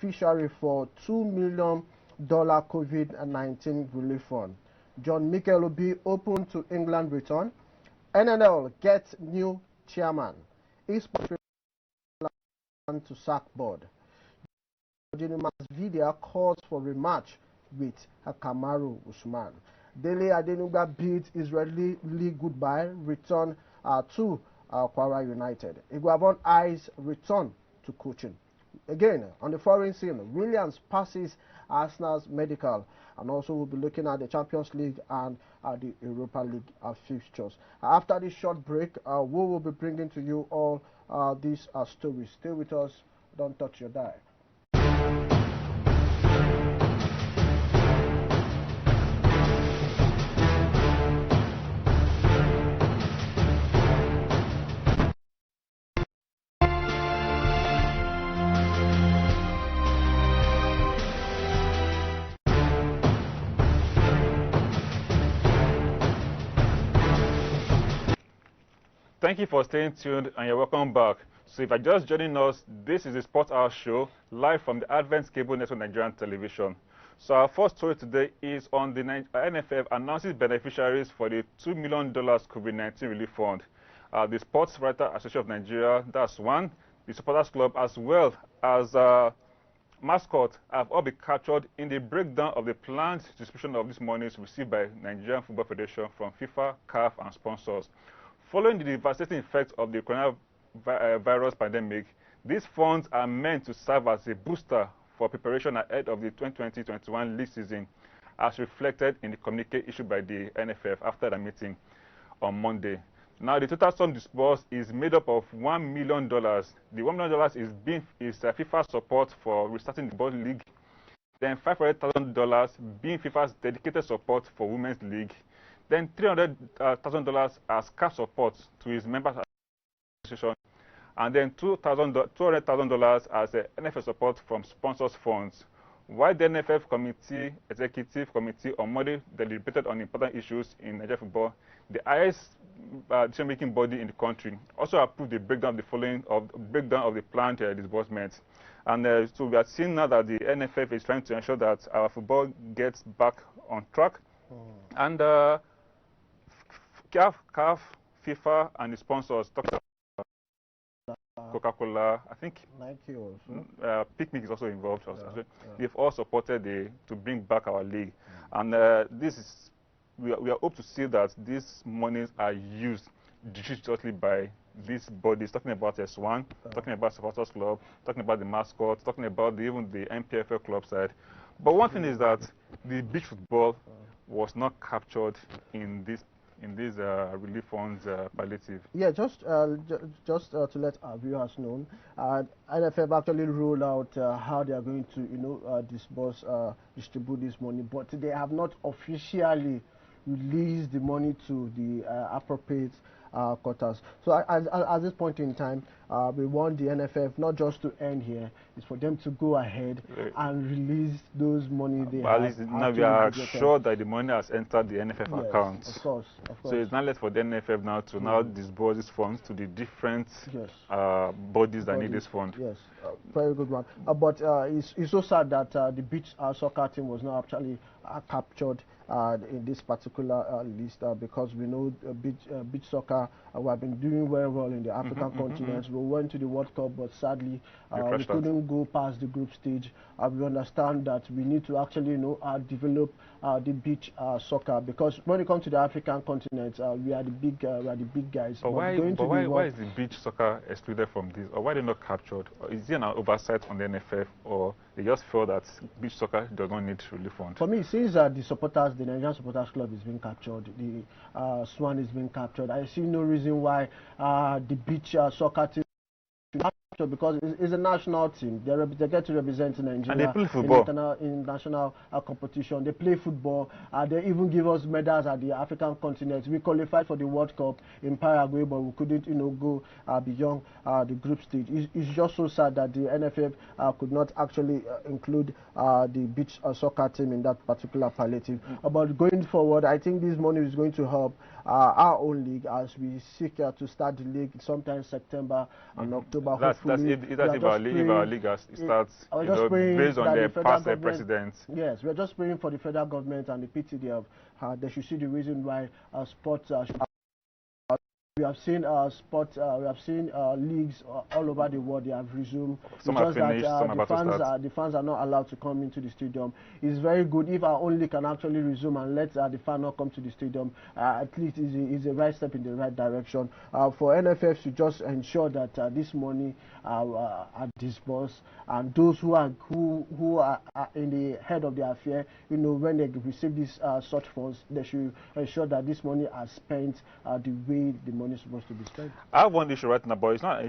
beneficiary for $2 million COVID-19 relief fund. John Mikel Obi open to England return. NNL gets new chairman. Esports to sack board. Masvidal calls for rematch with Kamaru Usman. Dele Adenuga bids Israeli league goodbye, return to Kwara United. Iguavon eyes return to coaching. Again, on the foreign scene, Williams passes Arsenal's medical, and also we'll be looking at the Champions League and the Europa League fixtures. After this short break, we will be bringing to you all these stories. Stay with us, don't touch your dial. Thank you for staying tuned, and you're welcome back. So if you're just joining us, this is the Sports Hour show, live from the Advent Cable Network Nigerian Television. So our first story today is on the NFF announces beneficiaries for the $2 million COVID-19 relief fund. The Sports Writer Association of Nigeria, that's one, the Supporters Club, as well as mascot, have all been captured in the breakdown of the planned distribution of these monies received by Nigerian Football Federation from FIFA, CAF, and sponsors. Following the devastating effects of the coronavirus pandemic, these funds are meant to serve as a booster for preparation ahead of the 2020-21 league season, as reflected in the communique issued by the NFF after the meeting on Monday. Now, the total sum disbursed is made up of $1 million. The $1 million is FIFA support for restarting the ball league, then $500,000 being FIFA's dedicated support for women's league, then $300,000 as cash support to his members association, and then $200,000 as a NFF support from sponsors funds. While the NFF committee, executive committee on Monday deliberated on important issues in Nigeria football, the highest decision-making body in the country also approved the breakdown of the planned disbursements. And so we are seeing now that the NFF is trying to ensure that our football gets back on track. And CAF, FIFA, and the sponsors, Coca-Cola, I think Nike also. Picnic is also involved. They've all supported to bring back our league. And we are hope to see that these monies are used judiciously by these bodies, talking about S1, talking about Supporters Club, talking about the mascot, talking about even the MPFL club side. But one thing is that the beach football was not captured in these relief funds palliative. Yeah, just to let our viewers know, NFF actually rolled out how they are going to distribute this money, but they have not officially released the money to the appropriate quarters. So at this point in time, we want the NFF not just to end here, it's for them to go ahead and release those money they have. At least now we are sure that the money has entered the NFF account. Of course. So it's not left for the NFF now to now disburse these funds to the different bodies that need this fund. Yes, very good one. But it's so sad that the beach soccer team was not actually captured in this particular list because we know beach soccer we have been doing very well in the African continent. We went to the World Cup, but sadly we couldn't go past the group stage. We understand that we need to actually develop the beach soccer, because when it comes to the African continent, we are the big guys. But why is the beach soccer excluded from this, or why are they not captured? Or is there an oversight on the NFF, or they just feel that beach soccer does not need relief fund? For me, since the Nigerian Supporters Club is being captured, the Swan is being captured, I see no reason why the beach soccer team should capture, because it's a national team. They get to represent Nigeria and they play football in national competition. They play football. They even give us medals at the African continent. We qualified for the World Cup in Paraguay, but we couldn't, go beyond the group stage. It's just so sad that the NFF could not actually include the beach soccer team in that particular palliative. But going forward, I think this money is going to help our own league as we seek to start the league sometime September and October. That's hopefully, if our league starts, based on the past precedents. Yes, we're just praying for the federal government and the PTDF. They should see the reason why sports should. We have seen leagues all over the world. They have resumed. Some are finished, some are about to start. The fans are not allowed to come into the stadium. It's very good if our own league can actually resume and let the fan not come to the stadium. At least is a right step in the right direction. For NFF to just ensure that this money are disbursed, and those who are in the head of the affair, when they receive these such funds, they should ensure that this money are spent the way the money is supposed to be spent. I have one issue right now, but it's not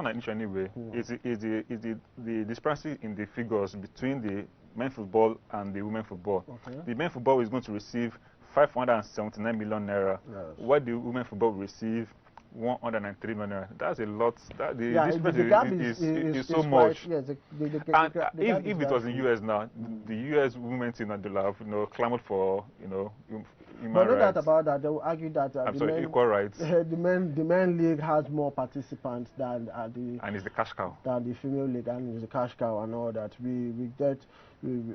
an issue anyway. It's the disparity in the figures between the men football and the women football. Okay. The men football is going to receive 579 million naira, while the women football will receive 103 million naira. That's a lot. The gap is so much. Yes, if it was in US now, the US women's team and the clamored for but no doubt about that. They will argue that equal rights. The men league has more participants than and it's the cash cow. Than the female league, and it's the cash cow and all that. We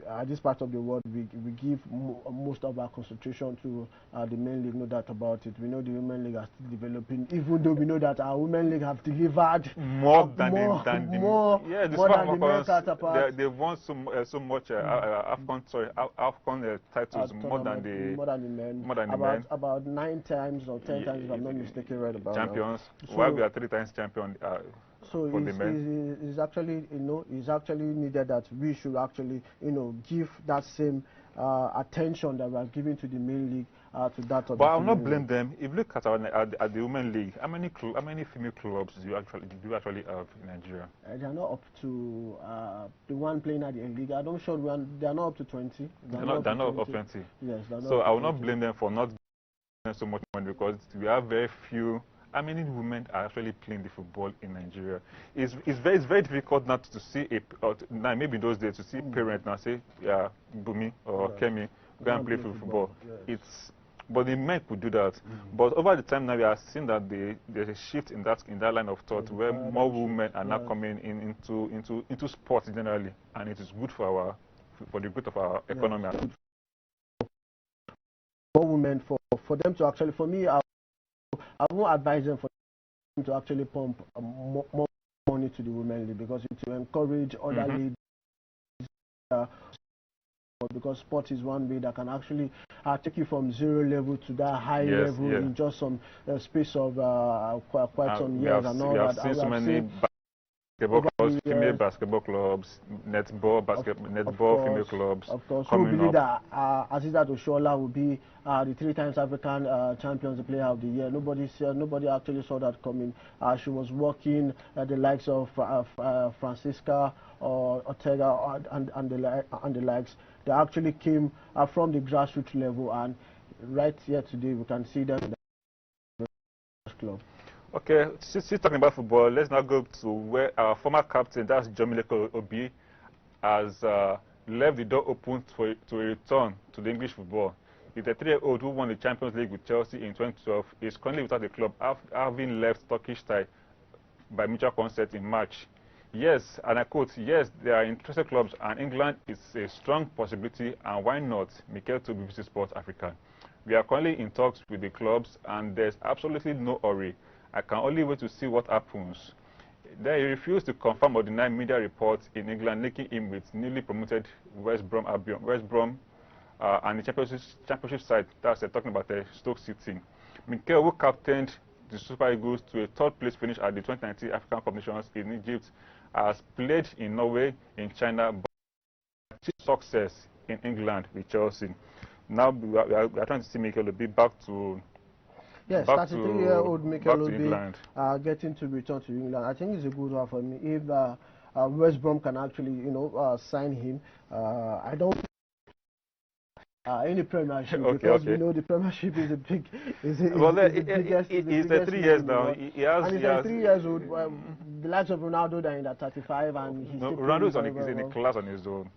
at this part of the world, we give most of our concentration to the men league. No doubt about it. We know the women league are still developing, even though we know that our women league have delivered more than the men counterparts. They've won so much AFCON titles more than the men. About 9 times or 10 times, if I'm not mistaken, right about champions. While we are 3 times champion. So it's actually it's actually needed that we should actually give that same attention that we are giving to the main league to that. But I'll not blame them. If you look at the women league, how many female clubs do you actually have in Nigeria? They are not up to the one playing at the league. I'm not sure they are not up to 20. They're not up to 20. Yes. So I will not blame them for not giving so much money, because we have very few. How many women are actually playing the football in Nigeria? It's very difficult not to see now maybe in those days to see parents now say, Bumi or Kemi, go and play football. Yes. But the men could do that. But over the time now, we are seeing that there's a shift in that line of thought, where more women are now coming into sports generally, and it is good for the growth of our economy. For women, for them to actually, for me, I won't advise them for them to actually pump more money to the women league, because it will encourage other leagues. Because sport is one way that can actually take you from 0 level to that high level in just some space of quite some years and all that. We have seen so many basketball clubs, female basketball clubs, netball female clubs. Of course, we believe that Azizat Oshola will be the 3 times African champions, the player of the year. Nobody actually saw that coming. She was working at the likes of Francisca or Ortega and the likes. They actually came from the grassroots level, and right here today we can see them in the club. Okay, since talking about football, let's now go to where our former captain, that's Jomileko Obi, has left the door open to a return to the English football. The 33-year-old who won the Champions League with Chelsea in 2012 is currently without the club, having left Turkish side by mutual consent in March. Yes, and I quote, yes, there are interested clubs, and England is a strong possibility, and why not? Mikel to BBC Sports Africa. We are currently in talks with the clubs, and there's absolutely no hurry. I can only wait to see what happens. They refused to confirm or deny media reports in England linking him with newly promoted West Brom and the championship side. That's talking about the Stoke City. Mikel, who captained the Super Eagles to a 3rd place finish at the 2019 African competitions in Egypt, has played in Norway, in China, but achieved success in England with Chelsea. Now we are trying to see Mikel Obi back to. Yes, 33-year-old Mikel Obi getting to return to England. I think it's a good one for me. If West Brom can actually, sign him, I don't any Premiership, because we know the Premiership is the biggest. He's 3 years now. He has 3 years old. The likes of Ronaldo, they're in that 35, and he's Ronaldo is in a class on his own.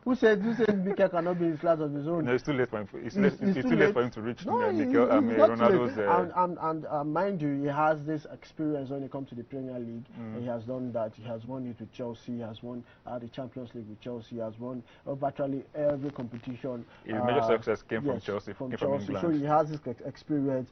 Who said Mikel cannot be in class of his own? No, it's too late for him. It's too late for him to reach no, Mikel. Ronaldo's. And mind you, he has this experience when it comes to the Premier League. He has done that. He has won it with Chelsea. He has won the Champions League with Chelsea. He has won virtually every competition. His major success came from Chelsea. From England. So he has this experience.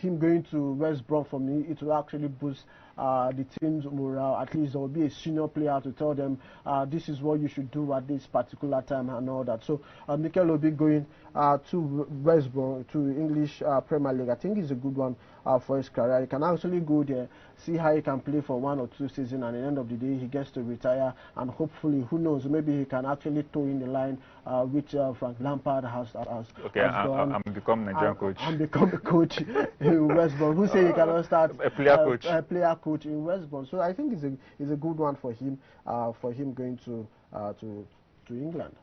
Him going to West Brom for me, it will actually boost the team's morale. At least there will be a senior player to tell them this is what you should do at this particular time and all that. So Mikel will be going to West Brom, to English Premier League. I think it's a good one for his career. He can actually go there, see how he can play for 1 or 2 seasons, and at the end of the day he gets to retire, and hopefully, who knows, maybe he can actually toe in the line which Frank Lampard has done. I'm become Nigerian coach. And become a coach in West Brom. Who say he cannot start a player coach? A player coach in West Brom. So I think it's a good one for him going to England.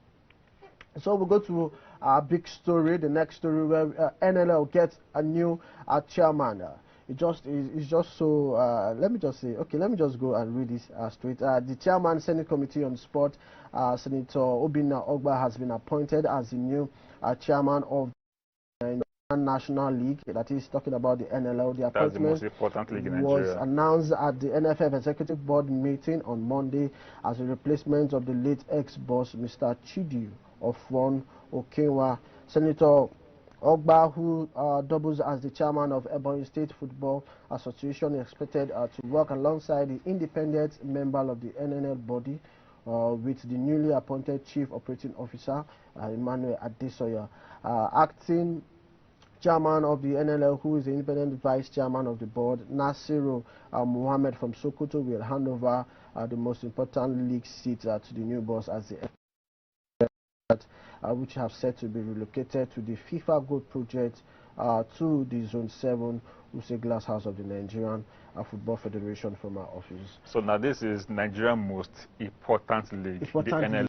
So we'll go to our big story, the next story, where NLL gets a new chairman. It's just so, let me just go and read this straight. The chairman, Senate Committee on Sport, Senator Obinna Ogba, has been appointed as the new chairman of the Nigerian National League. That is talking about the NLL. The appointment, that's the most important league in Nigeria, was announced at the NFF Executive Board meeting on Monday as a replacement of the late ex-boss, Mr. Chidi Ofwon Okenwa. Senator Ogba, who doubles as the chairman of Ebonyi State Football Association, is expected to work alongside the independent member of the NNL body with the newly appointed Chief Operating Officer, Emmanuel Adesoya. Acting chairman of the NLL, who is the independent vice chairman of the board, Nasiru Mohammed from Sokoto, will hand over the most important league seat to the new boss as the which have said to be relocated to the FIFA Gold Project to the Zone 7 Use Glass House of the Nigerian Football Federation from our office. So now this is Nigeria's most important league, the NLL.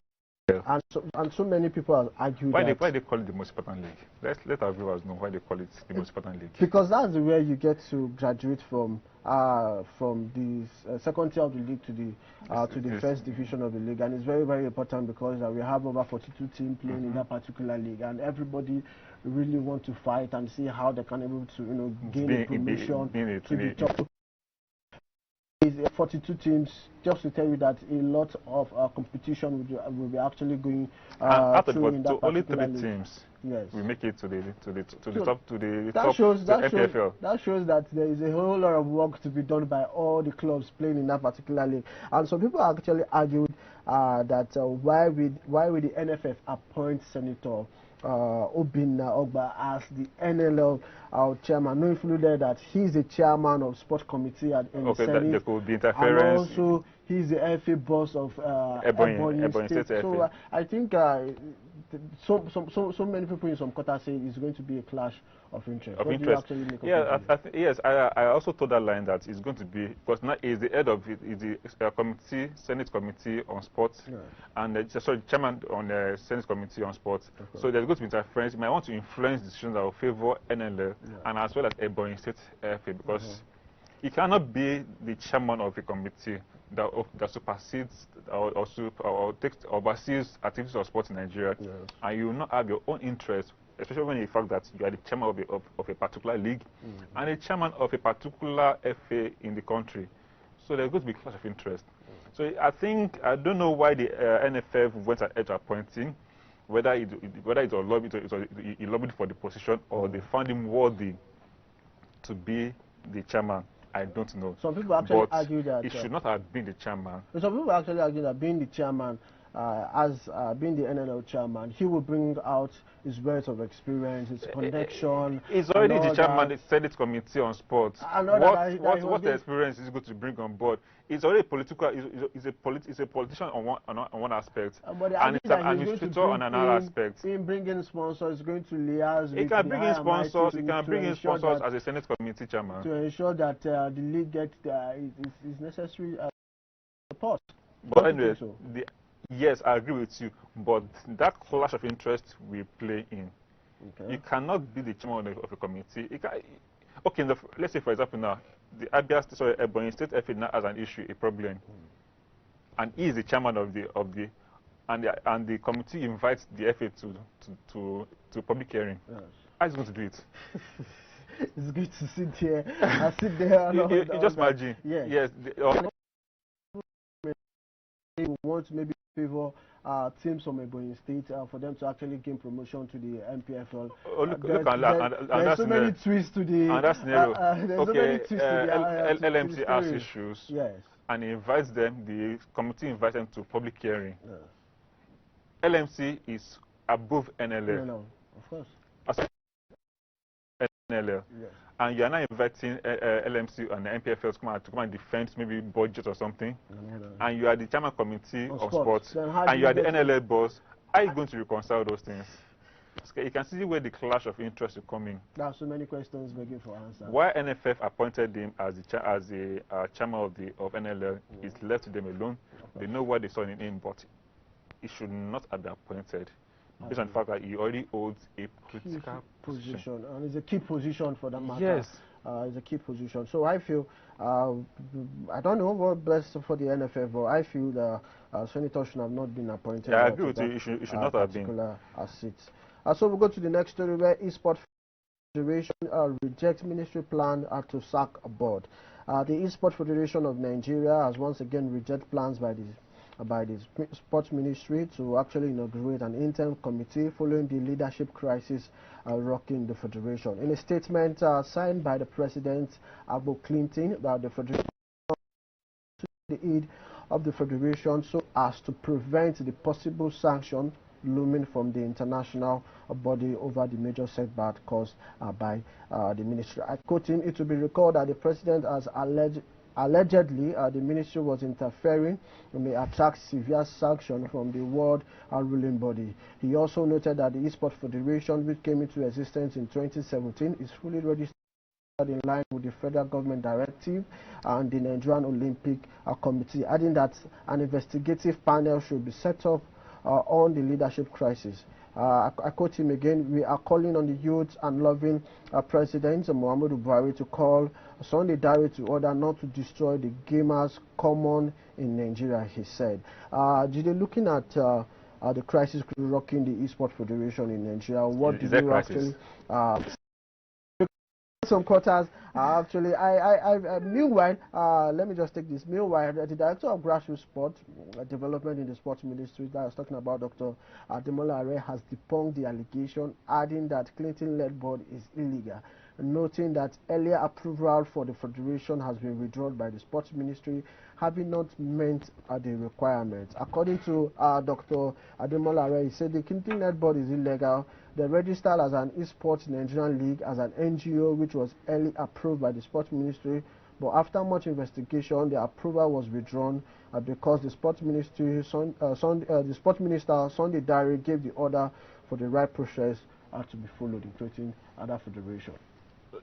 And so many people have argued why they call it the most important league. Let our viewers know why they call it the most important league. Because that's where you get to graduate from the second tier of the league to the first division of the league, and it's very, very important because we have over 42 teams playing in that particular league, and everybody really want to fight and see how they can be able to gain a promotion to the top. 42 teams, just to tell you that a lot of competition will be actually going through in that only 3 league. teams. Yes. We make it to the that top shows that there is a whole lot of work to be done by all the clubs playing in that particular league. And some people actually argued that why would the NFF appoint Senator Obinna Ogba as the NLL chairman, knowing fully that he's the chairman of Sports Committee at the Senate, there could be interference. And also he's the FA boss of Ebonyi State. So I think so many people in some quarters say it's going to be a clash of interest. Yes, I also told that line that it's going to be, because now he's the head of the committee, Senate Committee on Sports, and sorry, chairman on the Senate Committee on Sports. Okay. So there's going to be interference. He might want to influence decisions that will favor NLL and as well as Ebonyi State FA, because he cannot be the chairman of a committee that supersedes or oversees activities of sports in Nigeria, and you will not have your own interest, especially when the fact that you are the chairman of a particular league and the chairman of a particular FA in the country. So there's going to be a clash of interest. So I don't know why the NFF went ahead to appointing, whether it was lobbied for the position or they found him worthy to be the chairman. I don't know. Some people actually argue that he should not have been the chairman. Some people actually argue that being the chairman, being the NNL chairman, he will bring out his wealth of experience, his connection. He's already the chairman of the Senate Committee on Sports. What experience is he going to bring on board? He's already political. He's a politician on one aspect, and he's an administrator on another aspect. In bringing sponsors, he's going to liaise. He can bring in sponsors. He can bring in sponsors as a Senate Committee chairman to ensure that the league gets is necessary support. But anyway, yes, I agree with you. But that clash of interest will play in. Okay. You cannot be the chairman of a committee. Let's say, for example, now the Ebonyi State FA now has an issue, a problem, and he is the chairman of the and the committee invites the FA to public hearing. Yes. How is it going to do it? It's good to sit here. I sit there. You just imagine. Yes. Yes. We want to maybe favor teams from Ebonyi State for them to actually gain promotion to the MPFL. There's so many twists to the. And that's scenario. There's so many twists to the LMC has issues. Yes. And he invites them. The committee invites them to public hearing. Yes. LMC is above NLL. No, of course. As NLL. Yes. And you are now inviting LMC and the MPFL to come and defend maybe budget or something. And you are the chairman committee of sports. And you are the NLL boss. How are you going to reconcile those things? You can see where the clash of interest is coming. There are so many questions begging for answer. Why NFF appointed him as the chairman of NLL is left to them alone. They know what they saw in him, but he should not have been appointed. Based on the fact that he already holds a critical position. And it's a key position for that matter. Yes. It's a key position. So I feel, I don't know what best for the NFF, but I feel the senator should have not been appointed. Yeah, I agree with you. It should not have been. Seat. So we'll go to the next story where Esports Federation rejects ministry plan to sack a board. The Esports Federation of Nigeria has once again rejected plans by the sports ministry to actually inaugurate an interim committee following the leadership crisis rocking the federation. In a statement signed by the president, Abu Clinton, that the federation the aid of the federation so as to prevent the possible sanction looming from the international body over the major setback caused by the ministry. I quote him, it will be recalled that the president has allegedly the ministry was interfering and may attract severe sanction from the world ruling body. He also noted that the Esports Federation, which came into existence in 2017, is fully registered in line with the federal government directive and the Nigerian Olympic Committee, adding that an investigative panel should be set up on the leadership crisis. I quote him again, we are calling on the youth and loving President Muhammadu Buhari to call Sunday Dare to order not to destroy the gamers common in Nigeria, he said. Jide, looking at the crisis rocking the Esports Federation in Nigeria, what do you actually... some quarters actually meanwhile let me just take this. Meanwhile, the director of grassroots sport development in the sports ministry that I was talking about, Dr. Ademola Are, has debunked the allegation, adding that Clinton-led board is illegal, noting that earlier approval for the federation has been withdrawn by the sports ministry, having not met the requirements. According to Dr. Ademola Are, he said the Clinton-led board is illegal. They registered as an esports Nigerian league as an NGO, which was early approved by the sports ministry, but after much investigation, the approval was withdrawn because the sports ministry, the sports minister Sunday Dare gave the order for the right process to be followed, including other federations.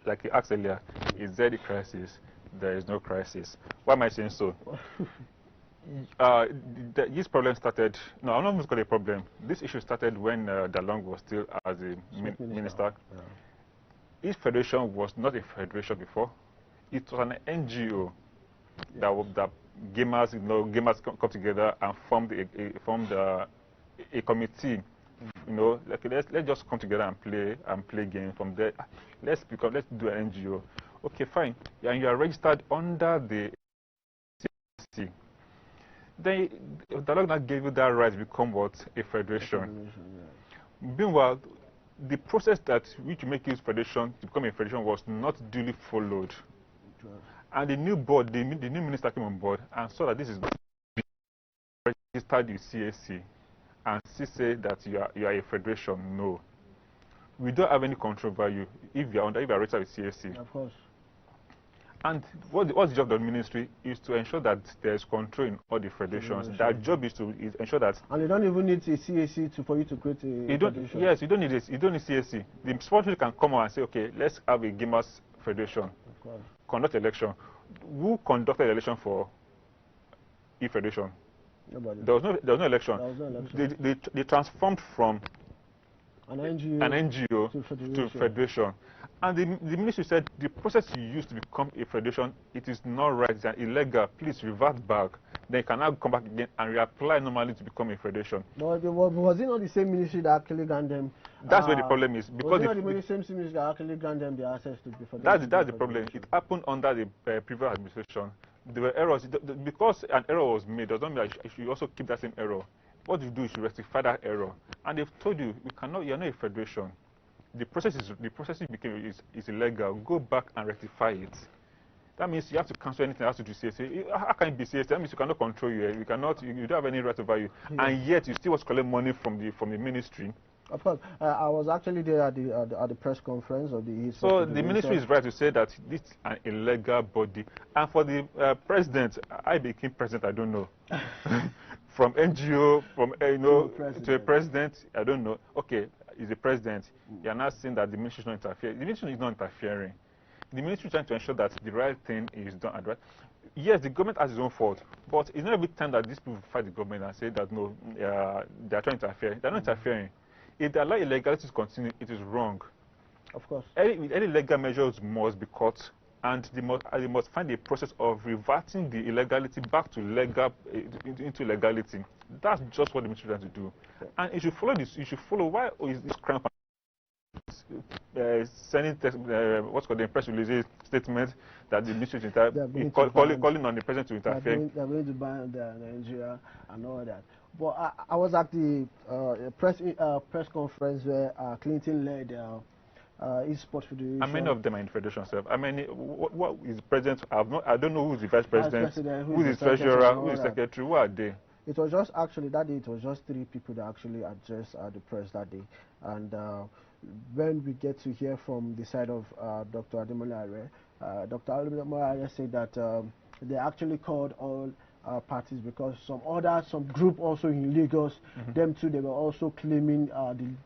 Like you asked earlier, is there the crisis? There is no crisis. Why am I saying so? This problem started, no, I'm not going to call it a problem. This issue started when Dalong was still as a minister. Yeah. Each federation was not a federation before. It was an NGO that gamers, gamers come together and formed a committee. Like let's just come together and play games. From there, let's do an NGO. Okay, fine. And you are registered under the CC. Then the law that gave you that right to become what? A federation. Yeah. Meanwhile, the process which make you federation to become a federation was not duly followed. Sure. And the new board, the new minister came on board and saw that this is registered with CAC, and she said that you are a federation. No, we don't have any control over you if you are registered with CAC. Of course. And what's the job of the ministry is to ensure that there's control in all the federations. Their job is to ensure that. And you don't even need a CAC for you to create a federation. Yes, you don't need this. You don't need CAC. The sport can come on and say, okay, let's have a gamers federation. Of course. Conduct election. Who conducted the election for e-federation? Nobody. There was no election. There was no election. They transformed from an NGO to federation. And the ministry said the process you used to become a federation, it is not right, it's illegal. Please revert back. they can now come back again and reapply normally to become a federation. But was it not the same ministry that actually granted them? That's where the problem is. Because was it not the same ministry that actually granted them the access to the federation? That's the problem. It happened under the previous administration. There were errors. Because an error was made does not mean that you should also keep that same error. What you do is you rectify that error. And they've told you, you're not a federation. The process is illegal. Go back and rectify it. That means you have to cancel anything that has to do with CSA. How can it be CSA? That means you cannot control you. You don't have any right over you. Yeah. And yet you still want to collect money from the ministry. Of course, I was actually there at the press conference of the. So the ministry is right to say that this is an illegal body, and for the president, I became president. I don't know. From NGO, from to a president, I don't know. Okay, he's a president. You are not saying that the ministry is not interfering. The ministry is not interfering. The ministry is trying to ensure that the right thing is done at right. Yes, the government has its own fault, but it's not every time that these people fight the government and say that no, they are trying to interfere. They are not interfering. If they allow illegalities to continue, it is wrong. Of course. Any legal measures must be caught, and they must find a process of reverting the illegality back to into legality. That's just what the ministry is trying to do. Okay. And you should follow this. You should follow why is this crime sending what's called the press release statement that the ministry is calling on the president to interfere. They're going to ban Nigeria and all that. But I was at the press conference where Clinton led Esports Federation. And many of them are in federation, sir. I mean, what is the president? I don't know who's the vice president, who's the treasurer, who's the secretary. Who are they? It was just actually that day. It was just 3 people that actually addressed the press that day, and when we get to hear from the side of Dr. Ademola Are, Dr. Ademola Are said that they actually called all parties because some group also in Lagos, them too, they were also claiming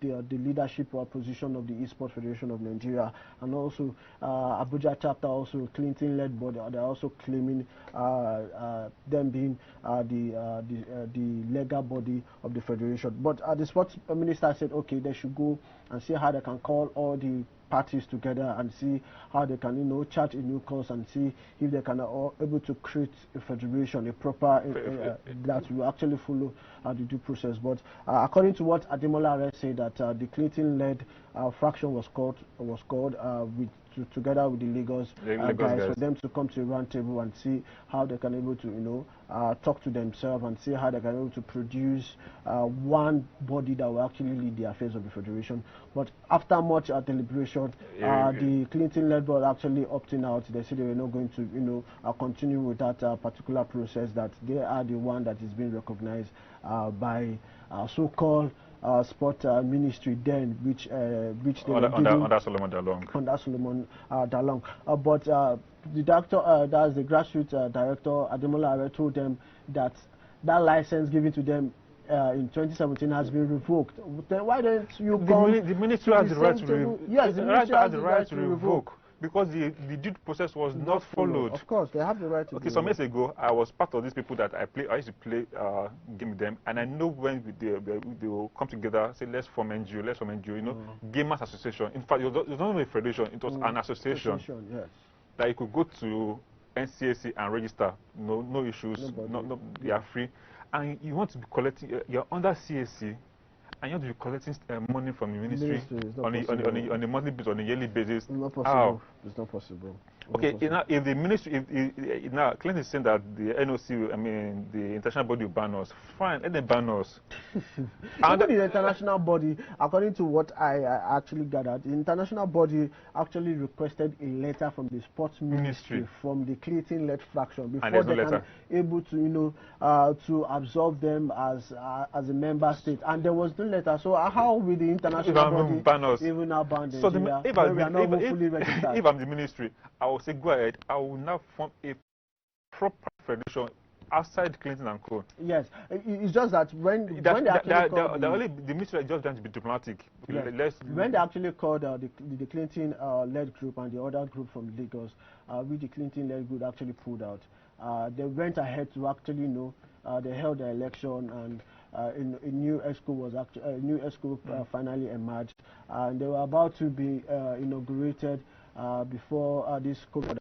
the leadership position of the Esports Federation of Nigeria, and also Abuja chapter, also Clinton-led body, they're also claiming them being the legal body of the federation. But the sports minister said, okay, they should go and see how they can call all the parties together and see how they can, chart a new course and see if they can able to create a federation, a proper that will actually follow the due process. But according to what Ademola Are said, that the Clinton-led fraction was called together with the Lagos guys for them to come to a round table and see how they can able to talk to themselves and see how they can able to produce one body that will actually lead the affairs of the federation. But after much deliberation, the Clinton-led board actually opting out. They said they were not going to continue with that particular process, that they are the one that is being recognized by so-called sport ministry then, which they under Solomon Dalong. Under Solomon Dalong. But the director, that's the grassroots director, Ademola Are, told them that license given to them in 2017 has been revoked. Then why don't you come? The ministry has the right to revoke. Yes, the ministry has the right to revoke. Because the due process was not followed. Of course, they have the right to. Okay, some years ago, I was part of these people that I used to play game with them, and I know when they will come together, say let's form NGO, Gamers Association. In fact, it was not a federation; it was an association. Yes. That you could go to NCAC and register, no issues, they are free, and you want to be collecting. You're under CAC. And you have to be collecting money from the ministry on a monthly basis, on a yearly basis. It's not possible. It's not possible. Okay, now if the ministry, now Clinton is saying that the NOC, the international body will ban us, fine, let them ban us. And the international body, according to what I actually gathered, the international body actually requested a letter from the sports ministry from the Clinton-led fraction before they can able to, to absorb them as a member state, and there was no letter. So how will the international body ban us? Even now ban so if I'm the ministry, I will say go ahead. I will now form a proper federation outside Clinton and Co. Yes, it's just that when they actually the ministry is just trying to be diplomatic. Yes. When they actually called the Clinton-led group and the other group from Lagos, which the Clinton-led group actually pulled out, they went ahead to actually they held the election, and a new ESCO finally emerged, and they were about to be inaugurated before this COVID.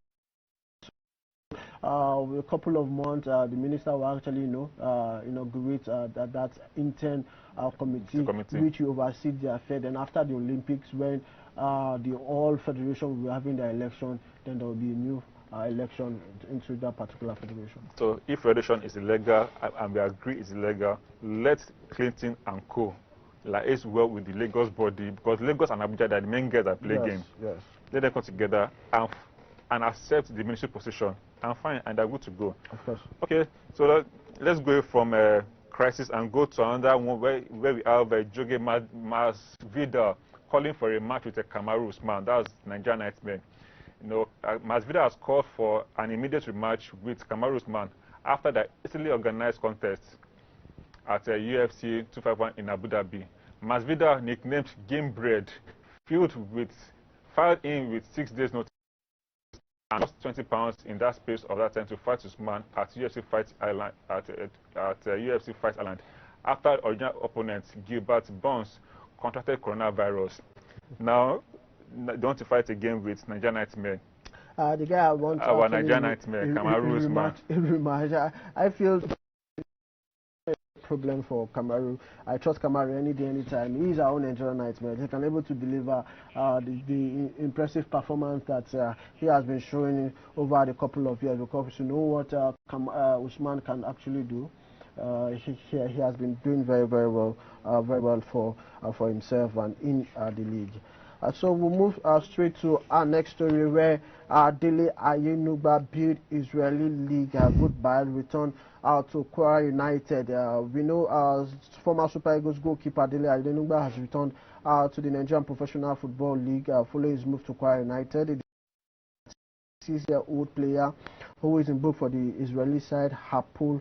a couple of months, the minister will actually, inaugurate that intern committee, which will oversee the affair. Then after the Olympics, when the all federation will be having their election, then there will be a new election into that particular federation. So if federation is illegal and we agree it's illegal, let Clinton and co liaise well with the Lagos body, because Lagos and Abuja are the main guys that play game. Yes. Let them come together and accept the ministry position and fine, and they're good to go. Of course. Okay, so let's go from crisis and go to another one where we have Joge Masvidal calling for a match with a Kamaru Usman. That's Nigerian Nightmare. You know, Masvidal has called for an immediate rematch with Kamaru Usman after the easily organized contest at UFC 251 in Abu Dhabi. Masvidal, nicknamed Game Bread, filed in with 6 days notice and lost 20 pounds in that space of that time to fight Usman at UFC Fight Island UFC Fight Island after original opponent Gilbert Burns contracted coronavirus. Now they want to fight again with Nigerian Nightmare. The guy I want to our Nigerian Nightmare, Kamaru Usman. I feel problem for Kamaru. I trust Kamaru any day, anytime. He's our own Nigerian Nightmare. He can able to deliver the impressive performance that he has been showing over the couple of years, because you know what Usman can actually do. He has been doing very well for himself and in the league. So we'll move straight to our next story, where Dele Ayenuba built Israeli league goodbye, return to Kwara United. We know former Super Eagles goalkeeper Dele Ayenuba has returned to the Nigerian Professional Football League following his move to Kwara United. The 6-year-old player who is in book for the Israeli side Hapul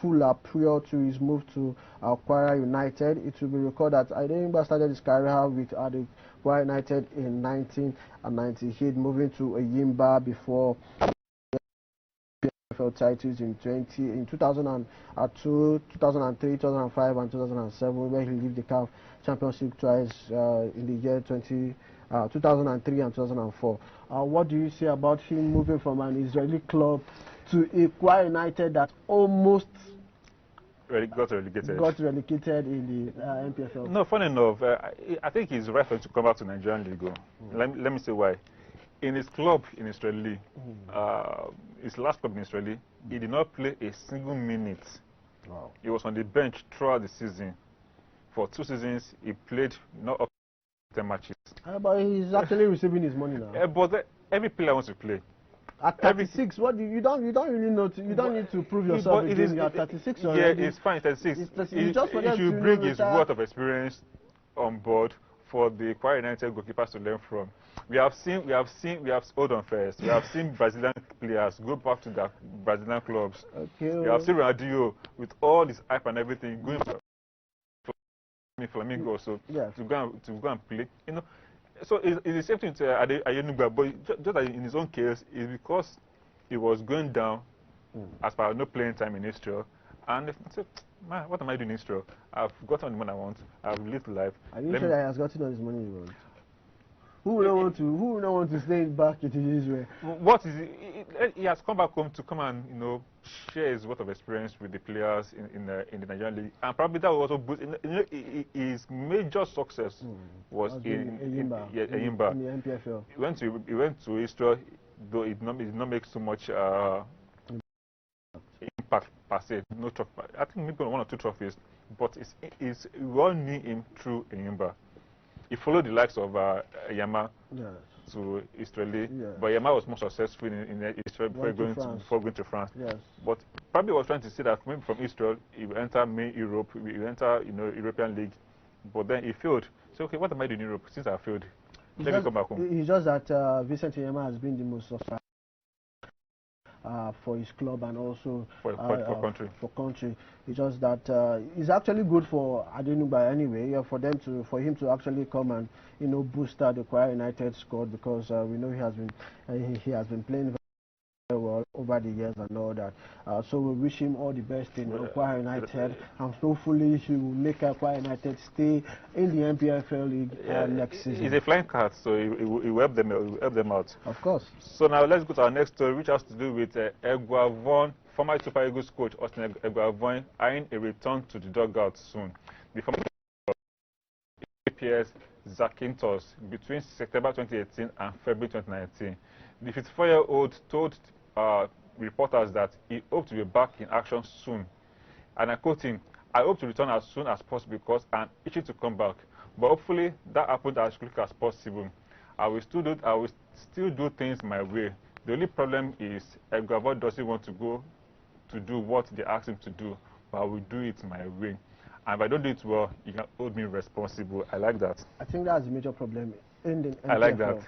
Fula prior to his move to Kwara United. It will be recorded that Ayenuba started his career with the Kwara United in 1998, moving to Yimba before PFL titles in 2002, 2003, 2005, and 2007, where he led the CAF Championship twice in the year 2003 and 2004. What do you say about him moving from an Israeli club to a Kwara United that almost got relegated in the MPFL? No, funny enough, I think he's right to come back to Nigerian League. Let me say why. In his club in Israeli, his last club in Israeli, he did not play a single minute. Wow. He was on the bench throughout the season. For 2 seasons, he played not up to 10 matches. But he's actually receiving his money now. But every player wants to play. At 36, what you don't really know. You don't need to prove yourself again. You're 36 already. Yeah, it's fine. 36. He should bring his worth of experience on board for the Kwara United goalkeepers to learn from. We have hold on first. We have seen Brazilian players go back to their Brazilian clubs. Okay. We have seen Ronaldinho with all this hype and everything going for Flamengo, so yes, to go and play. You know, so it's the same thing to Ayenuba, but just like in his own case, it's because he was going down as per no playing time in Israel, and he said, man, what am I doing in Israel? I've gotten the money I want. I've lived life. Are you sure that he has gotten all his money he wants? Who would not want to stay back in Israel? What is it? He has come back home to come and share his worth of experience with the players in the Nigerian League, and probably that will also boost. His major success was in Yimba in the MPFL. He went to Israel, though it did not make so much impact per se. No trophy. I think maybe 1 or 2 trophies, but we all knew him through Yimba. He followed the likes of Yama to Israeli, but Yama was more successful in Israel before going to France. Yes. But probably was trying to say that maybe from Israel he will enter main Europe, he will enter European League, but then he failed. So okay, what am I doing in Europe since I failed? Let me come back home. It's just that Vincent Yama has been the most successful for his club and also for country. It's just that it's actually good for Ayenuba anyway, for him to actually come and boost the Kwara United squad, because we know he has been playing well over the years and all that. So we wish him all the best in Akwa United, and hopefully he will make Akwa United stay in the NPFL League next season. He's a flying card, so he will help them out. Of course. So now let's go to our next story, which has to do with Eguavon, former Super Eagles coach Austin Eguavon, eyeing a return to the dugout soon. The former APS Zakynthos between September 2018 and February 2019. The 54-year-old told reporters that he hoped to be back in action soon. And I quote him, "I hope to return as soon as possible because I'm itching to come back. But hopefully that happens as quickly as possible. I will still do things my way. The only problem is Eguavon doesn't want to go to do what they ask him to do, but I will do it my way. And if I don't do it well, you can hold me responsible." I like that. I think that's the major problem in the NPFL. I like that.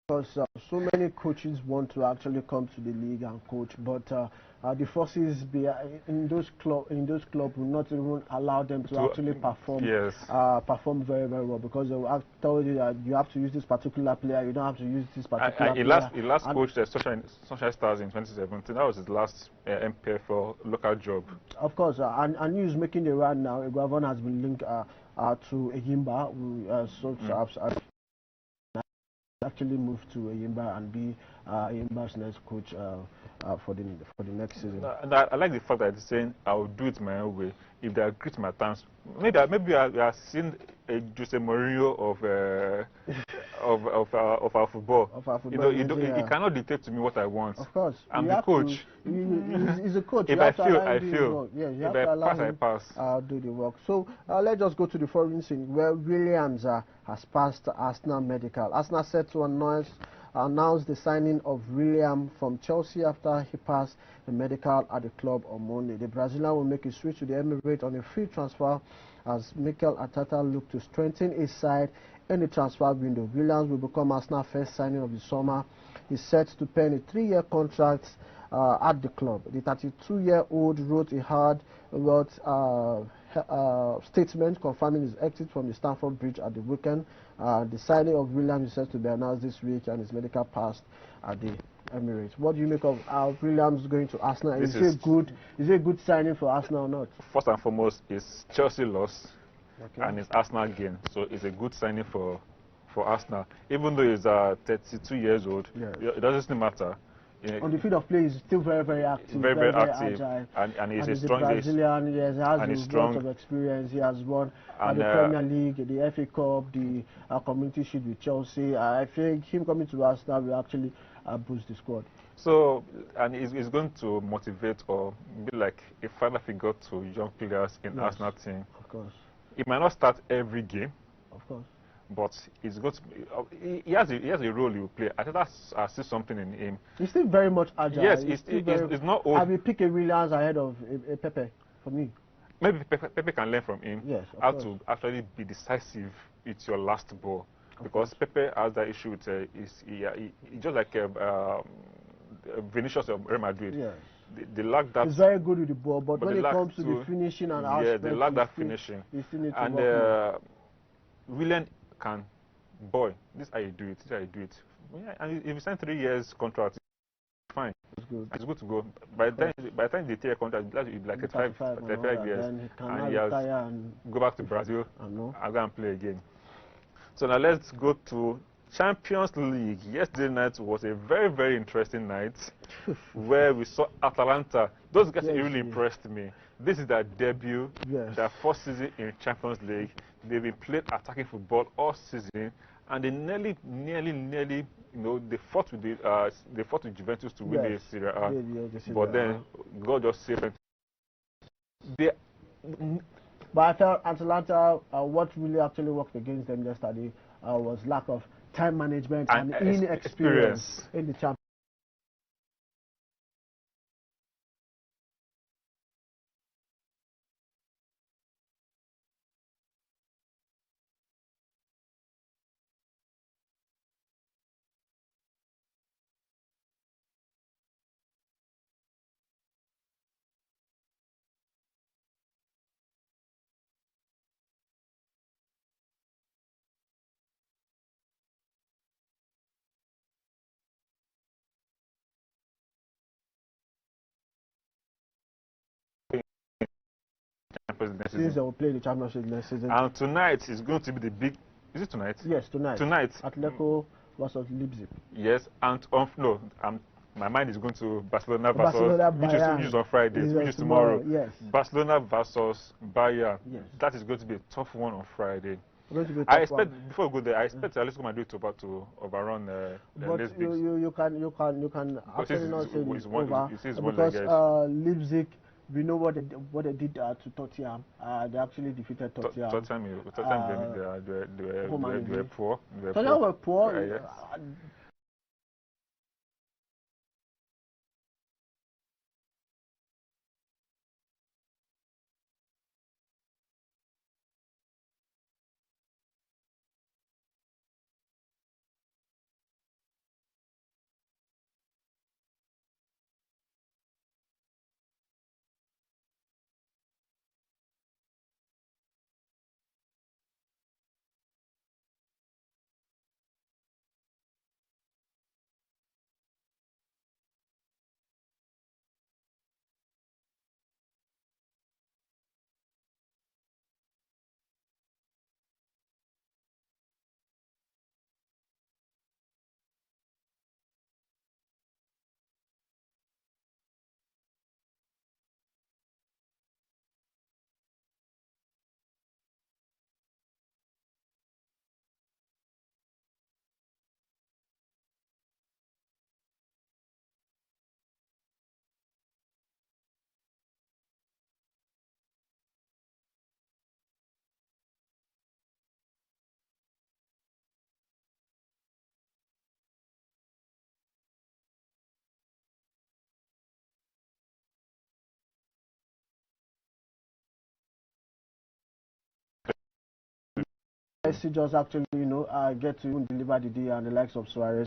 Because so many coaches want to actually come to the league and coach, but the forces in those clubs will not even allow them to actually perform. Yes. Perform very well, because they will tell you that you have to use this particular player, you don't have to use this particular player. He last coached the Sunshine Stars in 2017. That was his last MPFL local job. Of course, and news making the round now. Eguavon has been linked to Eyimba, who actually move to Eyimba and be Eyimba's next coach for the next season. And I like the fact that he's saying, "I will do it my own way. If they agree to my terms, maybe I have seen a Jose Mourinho of our football. You know, he cannot dictate to me what I want. Of course, I'm the coach. He's a coach. If I feel. Yeah, you if have to allow I him pass. do the work. So let's just go to the foreign scene where Williams has passed Arsenal medical. Arsenal set to announce the signing of William from Chelsea after he passed the medical at the club on Monday. The Brazilian will make a switch to the Emirates on a free transfer as Mikel Arteta look to strengthen his side in the transfer window. Williams will become Arsenal's first signing of the summer. He's set to pen a 3-year contract at the club. The 32-year-old wrote a hard-wrought statement confirming his exit from the Stamford Bridge at the weekend. The signing of Williams is set to be announced this week, and his medical passed at the Emirates. What do you make of Williams going to Arsenal? Is it a good signing for Arsenal or not? First and foremost, it's Chelsea loss, and it's Arsenal gain. So it's a good signing for Arsenal. Even though he's 32 years old, yes, it doesn't matter. On the field of play, he's still very active, very active, agile, and he's a strong Brazilian. Yes, he has a lot of experience. He has won the Premier League, the FA Cup, the Community Shield with Chelsea. I think him coming to Arsenal will actually boost the squad. So, and he's going to motivate or be like a father figure to young players in Arsenal team. Of course. He might not start every game. Of course. But he's got he has a role he will play. I think I see something in him. He's still very much agile. Yes, he's not old. I will pick a Williams ahead of a Pepe for me. Maybe Pepe can learn from him. Yes, how to actually be decisive with your last ball. Because Pepe has that issue with he just like Vinicius of Real Madrid. Yes. They lack that. He's very good with the ball, but when it comes to the finishing and aspect, they lack that finishing. You still need to work William can, boy, this is how you do it. This is how you do it. Yeah, and if you sign 3 years contract, it's fine. It's good. It's good to go. By the time they take a contract, it'll be like 35 years, and he has go back to Brazil and go and play again. So now let's go to Champions League. Yesterday night was a very interesting night where we saw Atalanta. Those guys really impressed me. This is their debut, their first season in Champions League. They've been playing attacking football all season, and they nearly, they fought with Juventus to win the Serie A. But then God just saved them. But I felt Atalanta, what really actually worked against them yesterday was lack of time management and inexperience in the Champions championship next Since season. they will play the championship next season. And tonight is going to be the big. Is it tonight? Yes, tonight. Tonight. Atletico versus Leipzig. Yes, and no, my mind is going to Barcelona versus Barcelona, which is on Friday, which is tomorrow. Yes. Barcelona versus Bayern. Yes. That is going to be a tough one on Friday. Going to be a I tough expect one. before we go there, I expect Atletico Madrid to overrun but Leipzig. you can actually not say it's over because Leipzig, we know what they did to Tottenham. They actually defeated Tottenham. Tottenham they were poor. Tottenham were poor. Yes. Messi just actually, get to even deliver the day, and the likes of Suarez.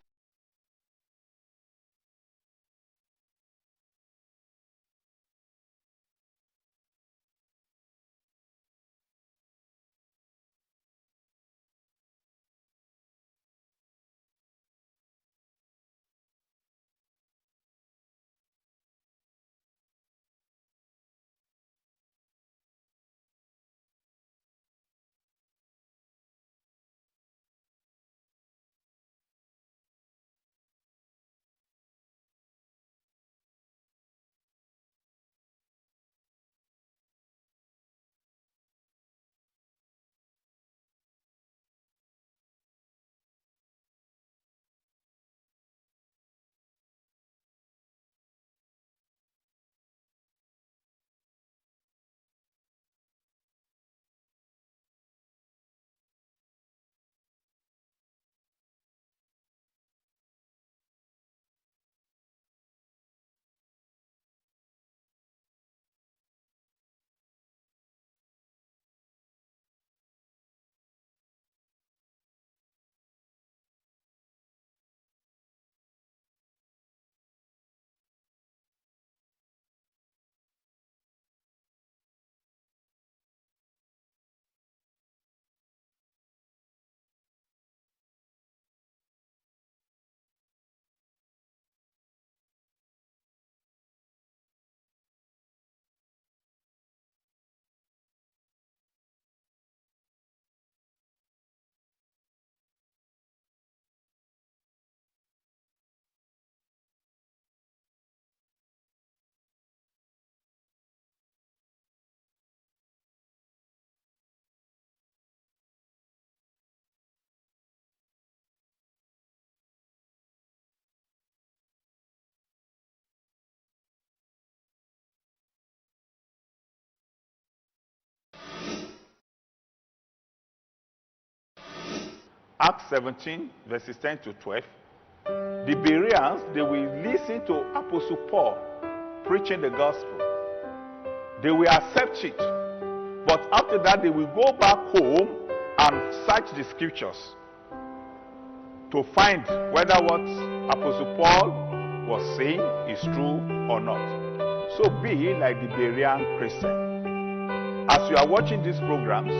Acts 17, verses 10 to 12, the Bereans, they will listen to Apostle Paul preaching the gospel. They will accept it. But after that, they will go back home and search the scriptures to find whether what Apostle Paul was saying is true or not. So be like the Berean Christian. As you are watching these programs,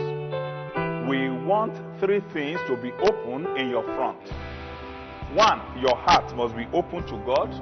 we want three things to be open in your front. One, your heart must be open to God.